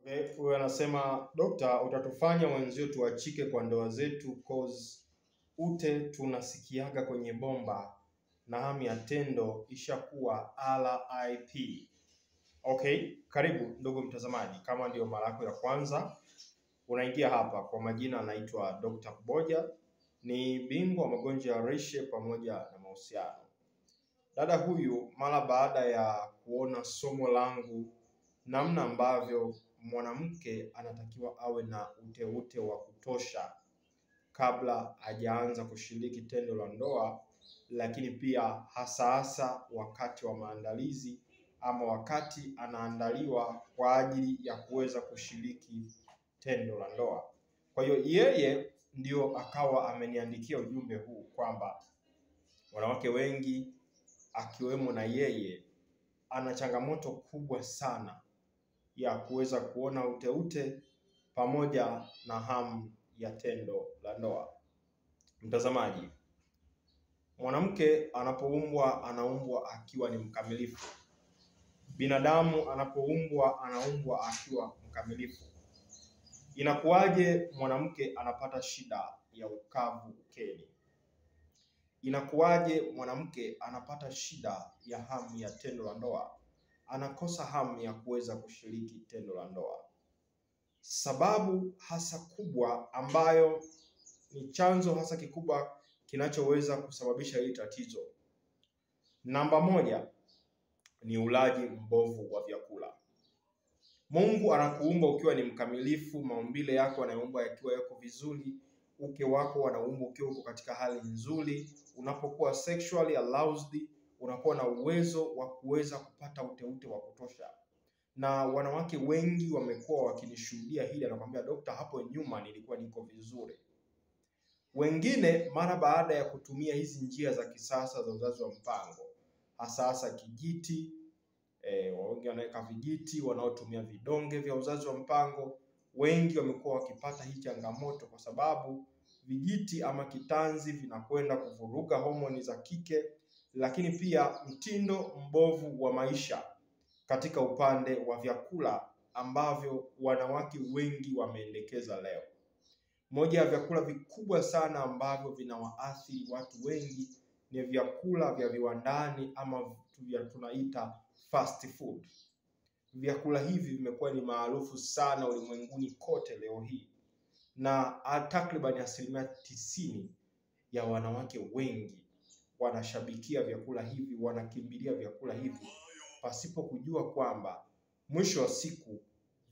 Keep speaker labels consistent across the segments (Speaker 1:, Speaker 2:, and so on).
Speaker 1: Okay, huyu anasema dokta, utatufanya wenzio tuachike kwa ndoa zetu cause ute tunasikiaga kwenye bomba na hamu ya tendo ishakuwa RIP. Okay, karibu ndugu mtazamaji, kama ndio mara yako ya kwanza unaingia hapa, kwa majina anaitwa Dr. Kuboja, ni bingwa wa magonjwa ya lishe pamoja na mahusiano. Dada huyu mara baada ya kuona somo langu namna ambavyo mwanamke anatakiwa awe na uteute wa kutosha kabla hajaanza kushiriki tendo la ndoa, lakini pia hasa wakati wa maandalizi ama wakati anaandaliwa kwa ajili ya kuweza kushiriki tendo la ndoa. Kwa hiyo yeye ndio akawa ameniandikia ujumbe huu kwamba wanawake wengi akiwemo na yeye ana changamoto kubwa sana ya kuweza kuona uteute pamoja na hamu ya tendo la ndoa. Mtazamaji, mwanamke anapoumbwa anaumbwa akiwa ni mkamilifu. Binadamu anaumbwa akiwa mkamilifu. Inakuwaje mwanamke anapata shida ya ukavu ukeni? Inakuwaje mwanamke anapata shida ya hamu ya tendo la ndoa, anakosa hamu ya kuweza kushiriki tendo la ndoa? Sababu hasa kubwa ambayo ni chanzo hasa kikubwa kinachoweza kusababisha hili tatizo, namba moja ni ulaji mbovu wa vyakula. Mungu anakuumba ukiwa ni mkamilifu, maumbile yako yanaumbwa yakiwa yako vizuri, uke wako anaumbwa ukiwa uko katika hali nzuri. Unapokuwa sexually aroused, unakuwa na uwezo wa kuweza kupata uteute wa kutosha. Na wanawake wengi wamekuwa wakinishuhudia hili, anakuambia dokta, hapo nyuma nilikuwa niko vizuri. Wengine mara baada ya kutumia hizi njia za kisasa za uzazi wa mpango, hasa kijiti, wengi wanaweka vijiti, wanaotumia vidonge vya uzazi wa mpango, wengi wamekuwa wakipata hii changamoto kwa sababu vijiti ama kitanzi vinakwenda kuvuruga homoni za kike, lakini pia mtindo mbovu wa maisha katika upande wa vyakula ambavyo wanawake wengi wameendekeza leo. Moja ya vyakula vikubwa sana ambavyo vinawaathiri watu wengi ni vyakula vya viwandani ama tunaita fast food. Vyakula hivi vimekuwa ni maarufu sana ulimwenguni kote leo hii, na takriban 90% ya wanawake wengi wanashabikia vyakula hivi, wanakimbilia vyakula hivi pasipo kujua kwamba mwisho wa siku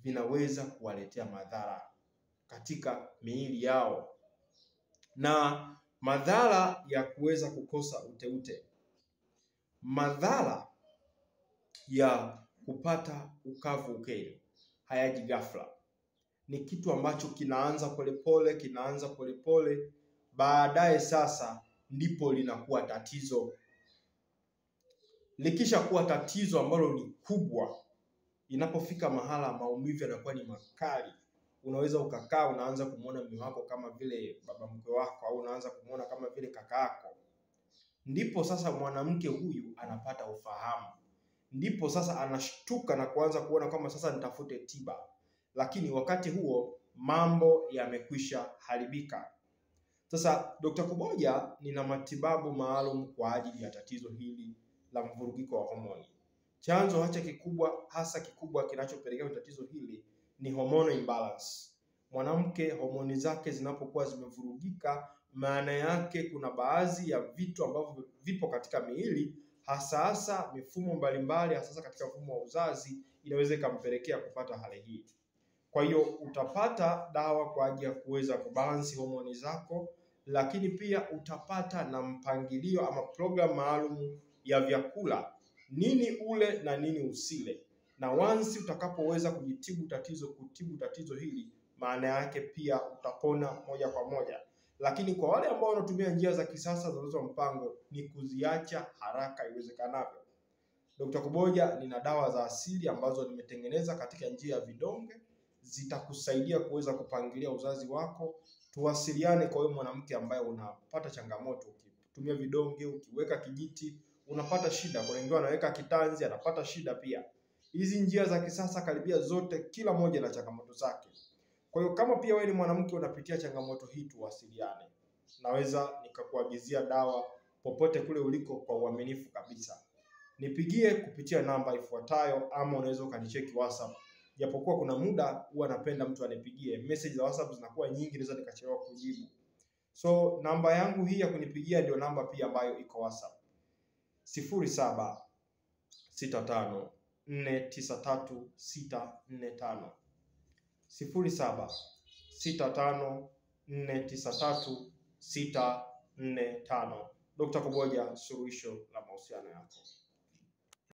Speaker 1: vinaweza kuwaletea madhara katika miili yao. Na madhara ya kuweza kukosa uteute, madhara ya kupata ukavu ukeni hayaji ghafla. Ni kitu ambacho kinaanza polepole, baadaye sasa ndipo linakuwa tatizo. Likisha kuwa tatizo ambalo ni kubwa, inapofika mahala maumivu yanakuwa ni makali, unaweza ukakaa unaanza kumuona mume wako kama vile baba mkwe wako, au unaanza kumuona kama vile kaka yako. Ndipo sasa mwanamke huyu anapata ufahamu, ndipo sasa anashtuka na kuanza kuona kama sasa nitafute tiba, lakini wakati huo mambo yamekwisha haribika. Sasa Dr. Kuboja nina matibabu maalum kwa ajili ya tatizo hili la mvurugiko wa homoni. Chanzo hasa kikubwa kinachopelekea tatizo hili ni hormonal imbalance. Mwanamke homoni zake zinapokuwa zimevurugika, maana yake kuna baadhi ya vitu ambavyo vipo katika miili, hasa mifumo mbalimbali, hasa katika mfumo wa uzazi, inaweza ikampelekea kupata hali hii. Kwa hiyo utapata dawa kwa ajili ya kuweza kubalance homoni zako, lakini pia utapata na mpangilio ama program maalum ya vyakula, nini ule na nini usile. Na once utakapoweza kutibu tatizo hili, maana yake pia utapona moja kwa moja. Lakini kwa wale ambao wanatumia njia za kisasa za uzazi wa mpango, ni kuziacha haraka iwezekanavyo. Dr. Kuboja nina dawa za asili ambazo nimetengeneza katika njia ya vidonge, zitakusaidia kuweza kupangilia uzazi wako. Tuwasiliane kwa wewe mwanamke ambaye unapata changamoto, ukitumia vidonge, ukiweka kijiti unapata shida. Kuna wengine wanaweka kitanzi anapata shida pia. Hizi njia za kisasa karibia zote, kila moja na changamoto zake. Kwa hiyo kama pia wewe ni mwanamke unapitia changamoto hii, tuwasiliane. Naweza nikakuagizia dawa popote kule uliko kwa uaminifu kabisa. Nipigie kupitia namba ifuatayo, ama unaweza ukanicheki WhatsApp. Japokuwa kuna muda huwa napenda mtu anipigie, message za WhatsApp zinakuwa nyingi, naweza nikachelewa kujibu. So namba yangu hii ya kunipigia ndio namba pia ambayo iko WhatsApp. 0765493645. 0765493645. Dr. Kuboja, suluhisho la mahusiano yako.